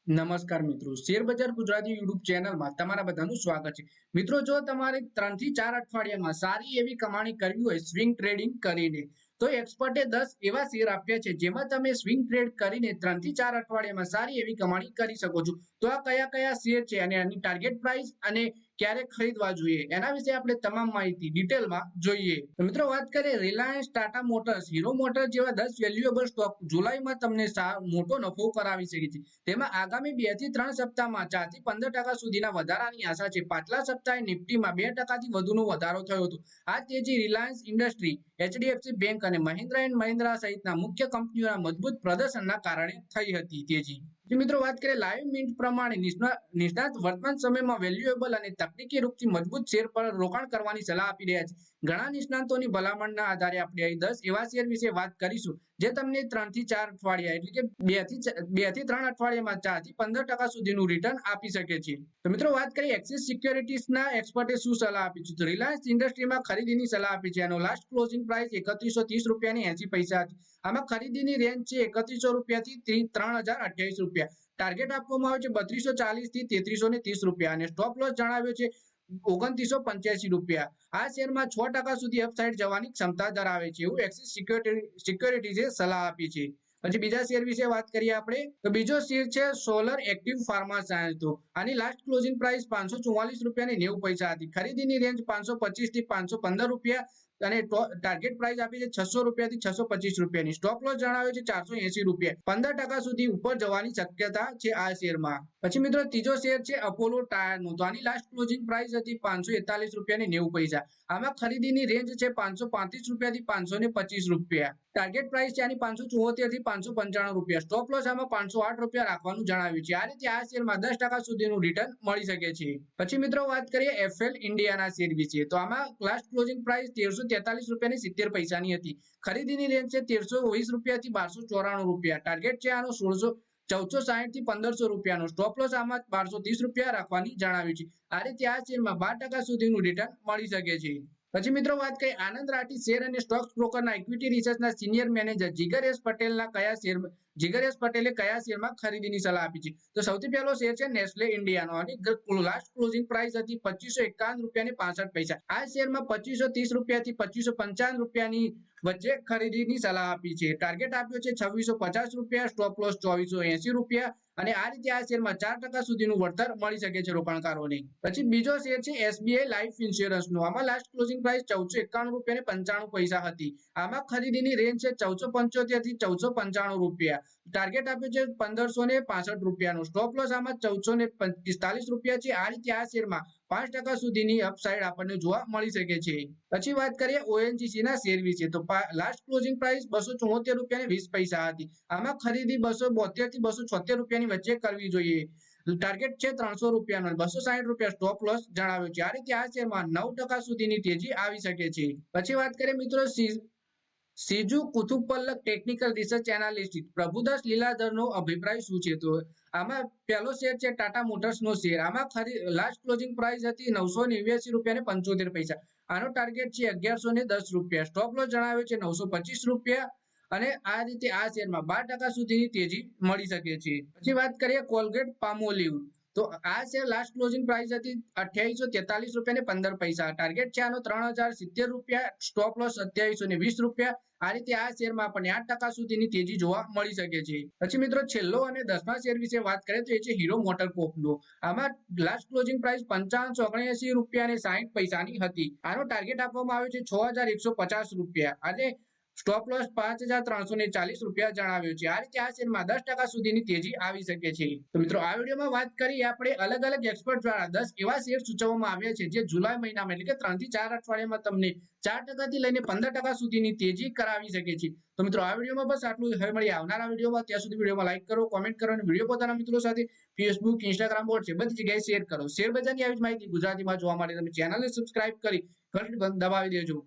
નમસ્કાર મિત્રો, શેર બજાર ગુજરાતી યુટ્યુબ ચેનલમાં તમારા બધાનું સ્વાગત છે। મિત્રો, જો તમારે 3 થી 4 અઠવાડિયામાં સારી એવી કમાણી કરવી હોય સ્વિંગ ટ્રેડિંગ કરીને, તો એક્સપર્ટે 10 એવા શેર આપ્યા છે જેમાં તમે સ્વિંગ ટ્રેડ કરીને 3 થી 4 અઠવાડિયામાં સારી એવી કમાણી કરી શકો છો। તો આ કયા કયા શેર છે અને એની ટાર્ગેટ પ્રાઇસ અને ક્યારે ખરીદવા જોઈએ એના વિશે આપણે તમામ માહિતી ડિટેલમાં જોઈએ। તો મિત્રો, વાત કરીએ Reliance, Tata motors, hero motors જેવા 10 વેલ્યુએબલ સ્ટોક જુલાઈમાં તમને મોટો નફો કરાવી શકે છે। તેમાં આગામી 2 થી 3 સપ્તાહમાં 4 થી 15% સુધીના વધારાની આશા છે। પાછલા સપ્તાહે નિફ્ટીમાં 2% થી વધુનો વધારો થયો હતો। આ તેજી રિલાયન્સ ઇન્ડસ્ટ્રી, એચડીએફસી બેંક અને મહિન્દ્રા એન્ડ મહિન્દ્રા સહિતના મુખ્ય કંપનીઓના મજબૂત પ્રદર્શનના કારણે થઈ હતી તેજી। મિત્રો, વાત કરીએ લાઈવ મિન્ટ પ્રમાણે નિષ્ણાત વર્તમાન સમયમાં વેલ્યુએબલ અને તકનીકી રૂપથી મજબૂત શેર પર રોકાણ કરવાની સલાહ આપી રહ્યા છે। ઘણા નિષ્ણાતોની ભલામણના આધારે આપણે અહીં 10 એવા શેર વિશે વાત કરીશું જે તમને 3 થી 4 અઠવાડિયા એટલે કે 2 થી 3 અઠવાડિયામાં 4 થી 15% સુધીનું રિટર્ન આપી શકે છે। તો મિત્રો, વાત કરીએ એક્સિસ સિક્યોરિટીઝના એક્સપર્ટે શું સલાહ આપી છે, તો રિલાયન્સ ઇન્ડસ્ટ્રીમાં ખરીદીની સલાહ આપી છે। એનો લાસ્ટ ક્લોઝિંગ પ્રાઇસ 3130 રૂપિયાની 80 પૈસા હતી। આમાં ખરીદીની રેન્જ છે 3100 રૂપિયાથી 3028 રૂપિયા। ટાર્ગેટ આપવામાં આવ્યો છે 3240 થી 3330 રૂપિયા અને સ્ટોપ લોસ જણાવ્યો છે 2985 રૂપિયા। આ શેરમાં 6% સુધી અપસાઇડ જવાની ક્ષમતા ધરાવે છે એવું એક્સિસ સિક્યોરિટીઝે સલાહ આપી છે। પછી બીજા શેર વિશે વાત કરીએ આપણે, તો બીજો શેર છે સોલર એક્ટિવ ફાર્મા સાયન્સ। તો આની લાસ્ટ ક્લોઝિંગ પ્રાઇસ 544 રૂપિયાની 90 પૈસા હતી। ખરીદીની રેન્જ 525 થી 515 રૂપિયા અને ટાર્ગેટ પ્રાઇસ આપી છે 600 રૂપિયાથી 625 રૂપિયાની। સ્ટોપ લોસ જણાવ્યો છે 480 રૂપિયા। 15% સુધી ઉપર જવાની શક્યતા છે આ શેરમાં। પછી મિત્રો, ત્રીજો શેર છે અપોલો ટાયરનો। તો આની લાસ્ટ ક્લોઝિંગ પ્રાઇસ હતી 541 રૂપિયાની 90 પૈસા। આમાં ખરીદીની રેન્જ છે 535 રૂપિયાથી 525 રૂપિયા। ટાર્ગેટ પ્રાઇસ છે આની 574 થી 595 રૂપિયા। સ્ટોપ લોસ આમાં 508 રૂપિયા રાખવાનું જણાવ્યું છે। આ રીતે આ શેરમાં 10% સુધીનું રિટર્ન મળી શકે છે। પછી મિત્રો, વાત કરીએ એફએલ ઇન્ડિયાના શેર વિશે, તો આમાં લાસ્ટ ક્લોઝિંગ પ્રાઇસ 1343 રૂપિયાની 70 પૈસાની હતી। ખરીદીની રેન્જ છે 1320 રૂપિયાથી 1294 રૂપિયા। ટાર્ગેટ છે આનો 1460 થી 1500 રૂપિયાનો। સ્ટોપ લોસ આમાં 1230 રૂપિયા રાખવાની જણાવ્યું છે। આ રીતે આ શેરમાં 12% સુધીનું રિટર્ન મળી શકે છે। પછી મિત્રો, વાત કરીએ આનંદ રાઠી શેર અને સ્ટોક બ્રોકરના ઇક્વિટી રિસર્ચના સિનિયર મેનેજર જીગર એસ પટેલે કયા શેરમાં ખરીદીની સલાહ આપી છે, તો સૌથી પહેલો શેર છે નેસ્લે ઇન્ડિયાનો। આની લાસ્ટ ક્લોઝિંગ પ્રાઇસ હતી 2551 રૂપિયાની 65 પૈસા। આ શેરમાં 2530 રૂપિયાથી 2555 રૂપિયાની વચ્ચે ખરીદીની સલાહ આપી છે। ટાર્ગેટ આપ્યો છે 2650 રૂપિયા। સ્ટોપ લોસ 2480 રૂપિયા અને આ રીતે આ શેરમાં 4% સુધીનું વળતર મળી શકે છે રોકાણકારોને। પછી બીજો શેર છે એસબીઆઈ લાઈફ ઇન્સ્યોરન્સનો। આમાં લાસ્ટ ક્લોઝિંગ પ્રાઇસ 1451 રૂપિયાની 95 પૈસા હતી। આમાં ખરીદીની રેન્જ છે 1475 થી 1495 રૂપિયા। ટાર્ગેટ આપ્યો છે 1565 રૂપિયાનો। સ્ટોપ લોસ આમાં 1445 રૂપિયા છે। આ રીતે આ શેરમાં 5% સુધીની અપસાઇડ આપણને જોવા મળી શકે છે। પછી વાત કરીએ ઓએનજીસી ના શેર વિશે, તો લાસ્ટ ક્લોઝિંગ પ્રાઇસ 274 રૂપિયાની 20 પૈસા હતી। આમાં ખરીદી 272 થી 276 રૂપિયાની વચ્ચે કરવી જોઈએ। ટાર્ગેટ છે 300 રૂપિયાનો, 260 રૂપિયા સ્ટોપ લોસ જણાવ્યો છે। આ રીતે આ શેરમાં 9% સુધીની તેજી આવી શકે છે। પછી વાત કરીએ મિત્રો Siju Kuthupalakkal technical research analyst Prabhudas લીલાધરનો અભિપ્રાય શું છે, તો આમાં પહેલો શેર છે ટાટા મોટર્સનો શેર। આમાં લાસ્ટ ક્લોઝિંગ પ્રાઇસ હતી 989 રૂપિયાને 75 પૈસા। આનો ટાર્ગેટ છે 1110 રૂપિયા। સ્ટોપ લોસ જણાવ્યો છે 925 રૂપિયા અને આ રીતે આ શેરમાં 12% સુધીની તેજી મળી શકે છે। પછી વાત કરીએ કોલગેટ પાલ્મોલિવ, તો આ શેર લાસ્ટ ક્લોઝિંગ પ્રાઇસ હતી 2843 રૂપિયાને 15 પૈસા। ટાર્ગેટ છે આનો 3070 રૂપિયા। સ્ટોપ લોસ 2720 રૂપિયા। આ રીતે આ શેરમાં આપણને 8% સુધીની તેજી જોવા મળી શકે છે। પછી મિત્રો, છેલ્લો અને 10મા શેર વિશે વાત કરીએ તો એ છે હીરો મોટોકોર્પનો। આમાં લાસ્ટ ક્લોઝિંગ પ્રાઇસ 5579 રૂપિયાને 60 પૈસાની હતી। આનો ટાર્ગેટ આપવામાં આવ્યો છે 6150 રૂપિયા અને સ્ટોપ લોસ 5340 રૂપિયા જણાવ્યો છે। આ રીતે આ શેરમાં 10% સુધીની તેજી આવી શકે છે। તો મિત્રો, આ વિડીયોમાં વાત કરી આપણે અલગ અલગ એક્સપર્ટ દ્વારા 10 એવા શેર સૂચવવામાં આવ્યા છે જે જુલાઈ મહિનામાં એટલે કે 3 થી 4 અઠવાડિયામાં તમને 4% થી લઈને 15% સુધીની તેજી કરાવી શકે છે। તો મિત્રો, આ વિડીયોમાં બસ આટલું જ। હવે મળીએ આવનારા વિડીયોમાં। ત્યાં સુધી વિડીયોમાં લાઈક કરો, કોમેન્ટ કરો અને વિડીયો પોતાના મિત્રો સાથે ફેસબુક, ઇન્સ્ટાગ્રામ, વોટ્સએપ બધી જગ્યાએ શેર કરો। શેર બજારની આવી જ માહિતી ગુજરાતીમાં જોવા માટે તમે ચેનલને સબસ્ક્રાઇબ કરી ઘંટી દબાવી દેજો।